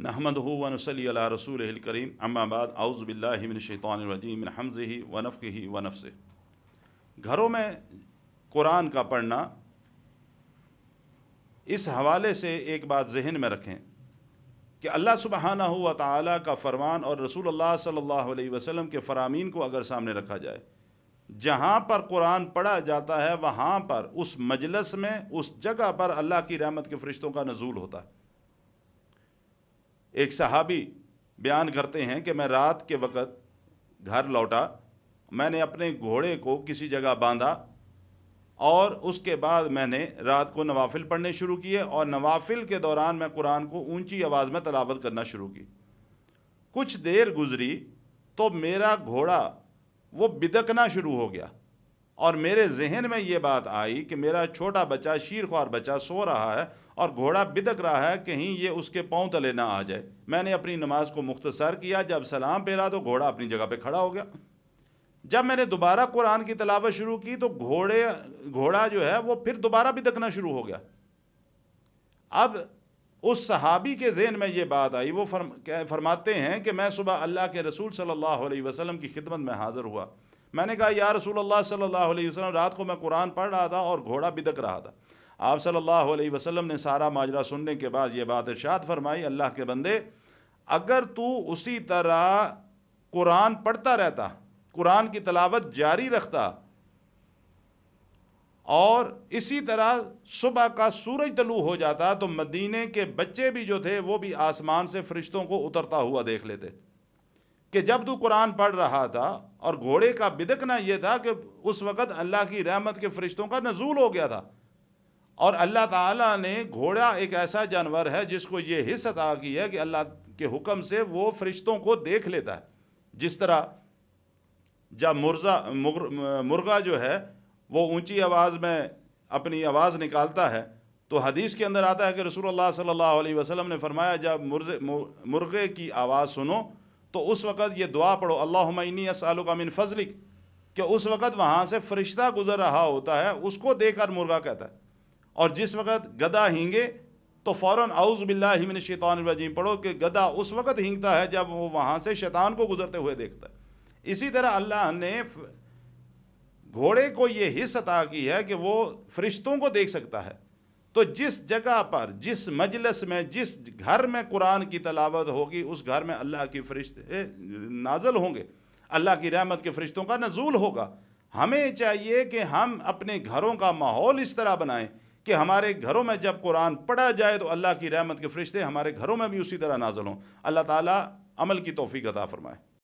نحمدہ و نصلی علی رسولہ الکریم اما بعد اعوذ باللہ من الشیطان الرجیم من حمزہ و نفخہ و نفثہ۔ گھروں میں قرآن کا پڑھنا، اس حوالے سے ایک بات ذہن میں رکھیں کہ اللہ سبحانہ و تعالیٰ کا فرمان اور رسول اللہ صلی اللہ علیہ وسلم کے فرامین کو اگر سامنے رکھا جائے، جہاں پر قرآن پڑھا جاتا ہے وہاں پر اس مجلس میں اس جگہ پر اللہ کی رحمت کے فرشتوں کا نزول ہوتا ہے۔ ایک صحابی بیان کرتے ہیں کہ میں رات کے وقت گھر لوٹا، میں نے اپنے گھوڑے کو کسی جگہ باندھا اور اس کے بعد میں نے رات کو نوافل پڑھنے شروع کیے، اور نوافل کے دوران میں قرآن کو اونچی آواز میں تلاوت کرنا شروع کی۔ کچھ دیر گزری تو میرا گھوڑا وہ بدکنا شروع ہو گیا، اور میرے ذہن میں یہ بات آئی کہ میرا چھوٹا بچہ، شیرخوار بچہ سو رہا ہے اور گھوڑا بدک رہا ہے، کہیں یہ اس کے پاؤں تلے نہ آ جائے۔ میں نے اپنی نماز کو مختصر کیا، جب سلام پھیرا تو گھوڑا اپنی جگہ پہ کھڑا ہو گیا۔ جب میں نے دوبارہ قرآن کی تلاوت شروع کی تو گھوڑا جو ہے وہ پھر دوبارہ بدکنا شروع ہو گیا۔ اب اس صحابی کے ذہن میں یہ بات آئی، وہ فرماتے ہیں کہ میں صبح اللہ کے رسول صلی اللہ علیہ وسلم کی خدمت میں حاضر ہوا۔ میں نے کہا یا رسول اللہ صلی اللہ علیہ وسلم، رات کو میں قرآن پڑھ رہا تھا اور گھوڑا بدک رہا تھا۔ آپ صلی اللہ علیہ وسلم نے سارا ماجرا سننے کے بعد یہ بات ارشاد فرمائی، اللہ کے بندے، اگر تو اسی طرح قرآن پڑھتا رہتا، قرآن کی تلاوت جاری رکھتا، اور اسی طرح صبح کا سورج طلوع ہو جاتا، تو مدینے کے بچے بھی جو تھے وہ بھی آسمان سے فرشتوں کو اترتا ہوا دیکھ لیتے۔ کہ جب تو قرآن پڑھ رہا تھا اور گھوڑے کا بدکنا یہ تھا کہ اس وقت اللہ کی رحمت کے فرشتوں کا نزول ہو گیا تھا، اور اللہ تعالیٰ نے، گھوڑا ایک ایسا جانور ہے جس کو یہ حص عطا کی ہے کہ اللہ کے حکم سے وہ فرشتوں کو دیکھ لیتا ہے۔ جس طرح جب مرغا جو ہے وہ اونچی آواز میں اپنی آواز نکالتا ہے، تو حدیث کے اندر آتا ہے کہ رسول اللہ صلی اللہ علیہ وسلم نے فرمایا جب مرغے کی آواز سنو تو اس وقت یہ دعا پڑھو، اللہم انی اسألک من فضلک، کہ اس وقت وہاں سے فرشتہ گزر رہا ہوتا ہے، اس کو دیکھ کر مرغا کہتا ہے۔ اور جس وقت گدھا ہینگے تو فوراً اعوذ باللہ من الشیطان الرجیم پڑھو، کہ گدھا اس وقت ہینگتا ہے جب وہ وہاں سے شیطان کو گزرتے ہوئے دیکھتا ہے۔ اسی طرح اللہ نے گھوڑے کو یہ حص عطا کی ہے کہ وہ فرشتوں کو دیکھ سکتا ہے۔ تو جس جگہ پر، جس مجلس میں، جس گھر میں قرآن کی تلاوت ہوگی، اس گھر میں اللہ کی فرشتے نازل ہوں گے، اللہ کی رحمت کے فرشتوں کا نزول ہوگا۔ ہمیں چاہیے کہ ہم اپنے گھروں کا ماحول اس طرح بنائیں کہ ہمارے گھروں میں جب قرآن پڑھا جائے تو اللہ کی رحمت کے فرشتے ہمارے گھروں میں بھی اسی طرح نازل ہوں۔ اللہ تعالیٰ عمل کی توفیق عطا فرمائے۔